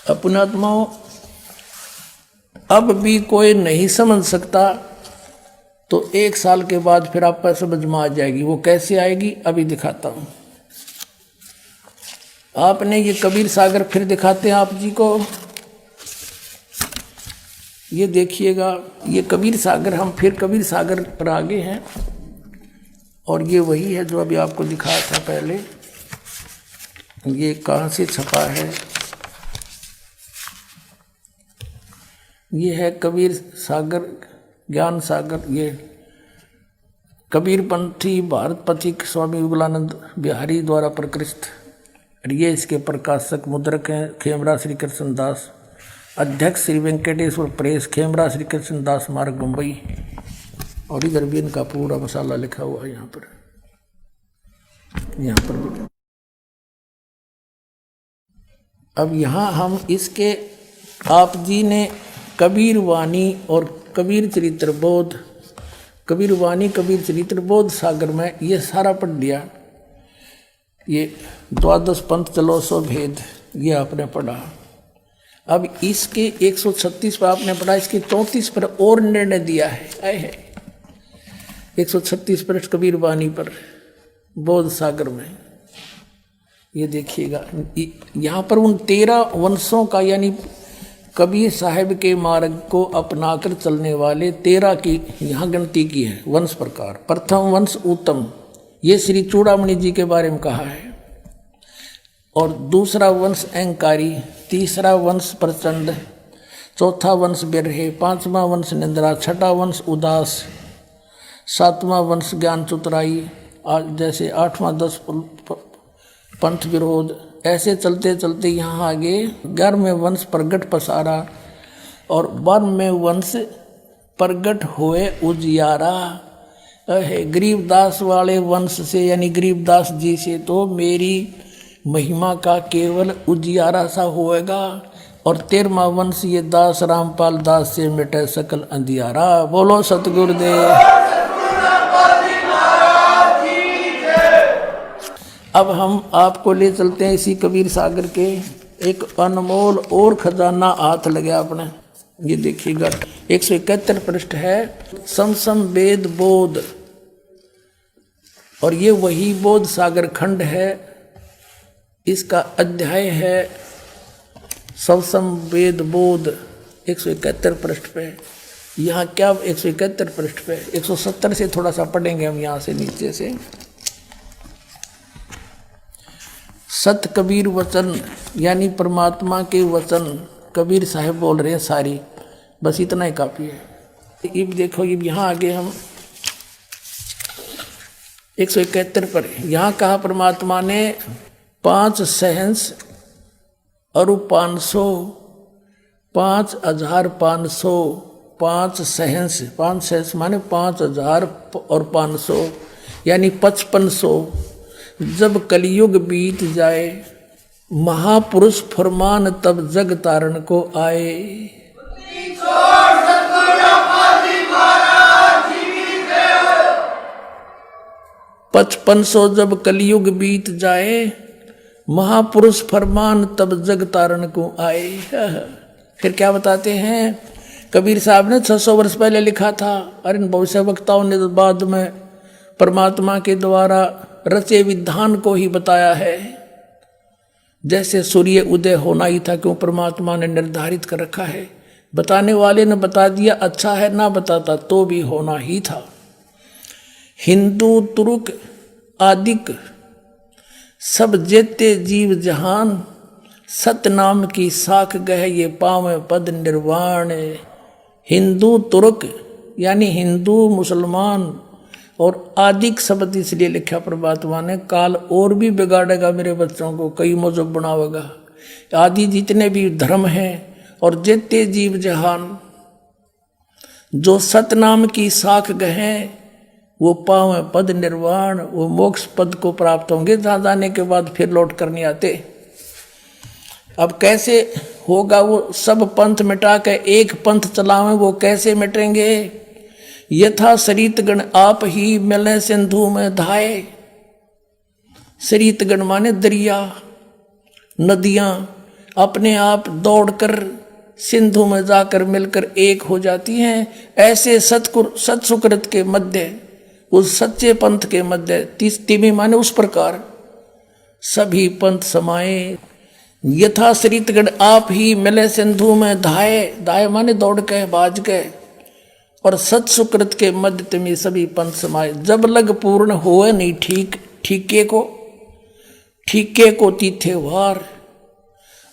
अपनात्माओं, अब भी कोई नहीं समझ सकता तो 1 साल के बाद फिर आप पर समझ में आ जाएगी। वो कैसे आएगी अभी दिखाता हूं। आपने ये कबीर सागर फिर दिखाते हैं आप जी को, ये देखिएगा। ये कबीर सागर, हम फिर कबीर सागर पर आगे हैं और ये वही है जो अभी आपको दिखाया था पहले। ये कहाँ से छपा है? ये है कबीर सागर, ज्ञान सागर। ये कबीर पंथी भारत पथिक स्वामी युगलानंद बिहारी द्वारा प्रकृष्ट। ये इसके प्रकाशक मुद्रक हैं खेमरा श्री कृष्ण दास, अध्यक्ष श्री वेंकटेश्वर प्रेस, खेमरा श्री कृष्ण दास मार्ग, मुंबई। और इधर भी इनका पूरा मसाला लिखा हुआ है यहाँ पर भी। अब यहाँ हम इसके, आप जी ने कबीर वाणी और कबीर चरित्र बोध, कबीर वाणी कबीर चरित्र बोध सागर में ये सारा पढ़ लिया। ये 12 पंथ चलो सो भेद, ये आपने पढ़ा। अब इसके 136 पर आपने पढ़ा, इसके 34 पर और निर्णय दिया है। आए है 136 पृष्ठ कबीर वाणी पर बोध सागर में। ये देखिएगा, यहाँ पर उन 13 वंशों का, यानी कबीर साहब के मार्ग को अपनाकर चलने वाले 13 की यहाँ गिनती की है वंश प्रकार। प्रथम वंश उत्तम, ये श्री चूड़ामणि जी के बारे में कहा है। और दूसरा वंश अहंकारी, तीसरा वंश प्रचंड, चौथा वंश बिरहे, पांचवा वंश निंद्रा, छठा वंश उदास, सातवां वंश ज्ञान चतुराई, जैसे 8वां 10 पंथ विरोध। ऐसे चलते चलते यहाँ आगे 11वें वंश प्रगट पसारा और 12वें वंश प्रगट हुए उजियारा है। गरीबदास वाले वंश से, यानी गरीबदास जी से तो मेरी महिमा का केवल उजियारा सा होएगा। और 13वां वंश ये दास रामपाल दास से मिटे सकल अंधियारा। बोलो सतगुरुदेव। अब हम आपको ले चलते हैं इसी कबीर सागर के एक अनमोल और खजाना हाथ लगे आपने। ये देखिएगा 171 पृष्ठ है, समसम वेद बोध। और ये वही बोध सागर खंड है, इसका अध्याय है समसम वेद बोध। 171 पृष्ठ पे, यहाँ क्या 171 पृष्ठ पे 170 से थोड़ा सा पढ़ेंगे हम यहाँ से नीचे से। सत कबीर वचन, यानी परमात्मा के वचन कबीर साहब बोल रहे हैं सारी, बस इतना ही काफ़ी है। अब देखो, अब यहाँ आगे हम 171 पर यहाँ कहा परमात्मा ने 5 सहंस और 500, 5500, 5 सहंस, 5 सहंस माने 5000 और 500 यानी 5500। जब कलयुग बीत जाए महापुरुष फरमान तब जग तारण को आए। 5500 जब कलयुग बीत जाए महापुरुष फरमान तब जग तारण को आए। फिर क्या बताते हैं कबीर साहब ने 600 वर्ष पहले लिखा था, और इन भविष्य वक्ताओं ने बाद में परमात्मा के द्वारा रचे विधान को ही बताया है। जैसे सूर्य उदय होना ही था, क्यों परमात्मा ने निर्धारित कर रखा है। बताने वाले ने बता दिया, अच्छा है, ना बताता तो भी होना ही था। हिंदू तुर्क आदिक सब जेते जीव जहान, सतनाम की साख गह ये पावे पद निर्वाण। हिंदू तुर्क यानी हिंदू मुसलमान और आदिक शब्द इसलिए लिखा परमात्मा ने, काल और भी बिगाड़ेगा मेरे बच्चों को, कई मजहब बनावेगा। आदि जितने भी धर्म हैं और जेते जीव जहान, जो सतनाम की साख गहें वो पावे पद निर्वाण, वो मोक्ष पद को प्राप्त होंगे, जहाँ जाने के बाद फिर लौट कर नहीं आते। अब कैसे होगा वो सब पंथ मिटा के एक पंथ चलावें, वो कैसे मिटेंगे? यथा सरितगण आप ही मिले सिंधु में धाये। सरितगण माने दरिया, नदियां, अपने आप दौड़कर सिंधु में जाकर मिलकर एक हो जाती हैं। ऐसे सत्सुकृत के मध्य, उस सच्चे पंथ के मध्य, तिमी माने उस प्रकार सभी पंथ समाये। यथा श्रीतगढ़ आप ही मिले सिंधु में धाये, धाये माने दौड़ के बाज गए। और सत्सुकृत के मध्य तिमी सभी पंथ समाये। जब लग पूर्ण होए नहीं ठीक, ठीके को तीथे वार।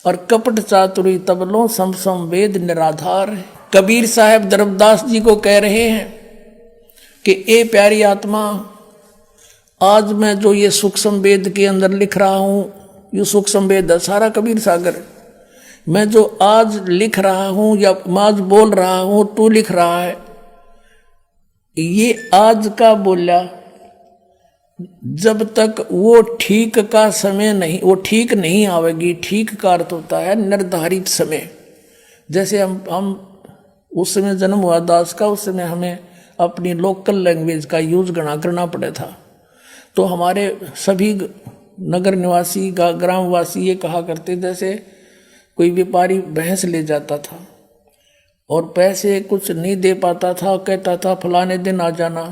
और कपट चातुरी तबलों सम वेद निराधार। कबीर साहब धर्मदास जी को कह रहे हैं कि ए प्यारी आत्मा, आज मैं जो ये सूक्ष्म वेद के अंदर लिख रहा हूं, ये सूक्ष्म वेद है सारा कबीर सागर। मैं जो आज लिख रहा हूं या आज बोल रहा हूं, तू लिख रहा है, ये आज का बोला। जब तक वो ठीक का समय नहीं, वो ठीक नहीं आवेगी। ठीक का अर्थ होता है निर्धारित समय। जैसे हम उस समय जन्म हुआ दास का, उस समय हमें अपनी लोकल लैंग्वेज का यूज करना पड़ा था। तो हमारे सभी नगर निवासी ग्रामवासी ये कहा करते, जैसे कोई व्यापारी भैंस ले जाता था और पैसे कुछ नहीं दे पाता था, कहता था फलाने दिन आ जाना,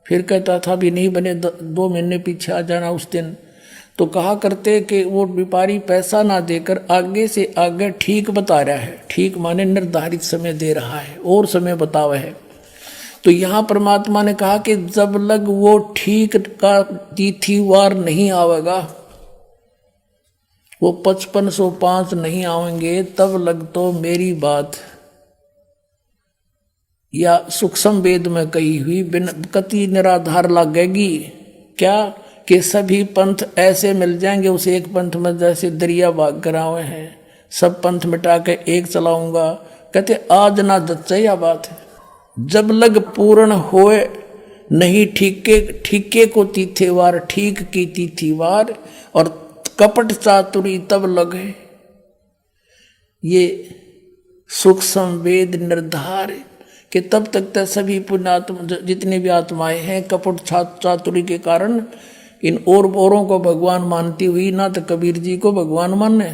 फिर कहता था भी नहीं बने 2 महीने पीछे आ जाना उस दिन। तो कहा करते कि वो व्यापारी पैसा ना देकर आगे से आगे ठीक बता रहा है। ठीक माने निर्धारित समय दे रहा है और समय बतावा है। तो यहाँ परमात्मा ने कहा कि जब लग वो ठीक का तिथिवार नहीं आवेगा, वो 5505 नहीं आवेंगे, तब लग तो मेरी बात या सूक्ष्म वेद में कही हुई बिन कति निराधार लगेगी। क्या कि सभी पंथ ऐसे मिल जाएंगे उस एक पंथ में, जैसे दरिया भाग करावे हैं, सब पंथ मिटा के एक चलाऊंगा। कहते आज ना जच्चा यह बात है। जब लग पूर्ण होए नहीं ठीके को तीथेवार, ठीक की तीथीवार। और कपट चातुरी तब लगे, ये सूक्ष्म वेद निर्धार कि तब तक तो सभी पुण्यात्मा जितने भी आत्माएं हैं कपट चातुरी के कारण इन औरों को भगवान मानती हुई ना तो कबीर जी को भगवान माने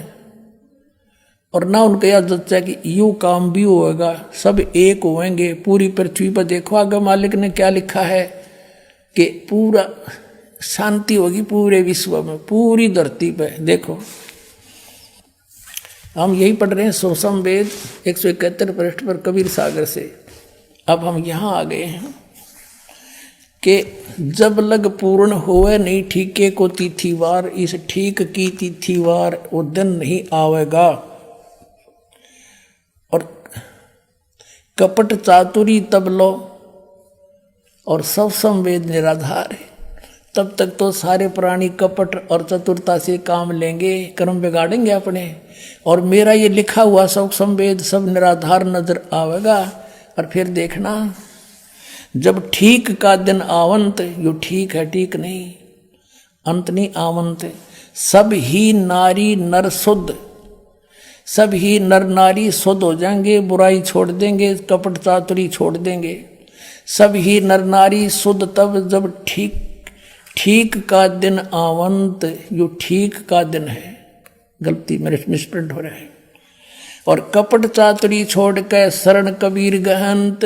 और ना उनका यह जच्चा कि यूं काम भी होगा, सब एक होंगे पूरी पृथ्वी पर। देखो आगे मालिक ने क्या लिखा है कि पूरा शांति होगी पूरे विश्व में, पूरी धरती पे। देखो हम यही पढ़ रहे हैं सूक्ष्म वेद 171 पृष्ठ पर कबीर सागर से। अब हम यहाँ आ गए हैं कि जब लग पूर्ण होए नहीं ठीके को तिथिवार, इस ठीक की तिथिवार वो दिन नहीं आवेगा। और कपट चातुरी तब लो और सब संवेद निराधार है। तब तक तो सारे प्राणी कपट और चतुरता से काम लेंगे, कर्म बिगाड़ेंगे अपने। और मेरा ये लिखा हुआ सब संवेद सब निराधार नजर आवेगा। और फिर देखना जब ठीक का दिन आवंत, यो ठीक है ठीक नहीं, अंत नहीं आवंत। सब ही नारी नर शुद्ध, सब ही नर नारी शुद्ध हो जाएंगे, बुराई छोड़ देंगे, कपट चातुरी छोड़ देंगे। सब ही नर नारी शुद्ध तब जब ठीक का दिन आवंत, यो ठीक का दिन है। गलती मेरे मिसप्रिंट हो रहा है। और कपट चातुरी छोड़ के शरण कबीर गहंत।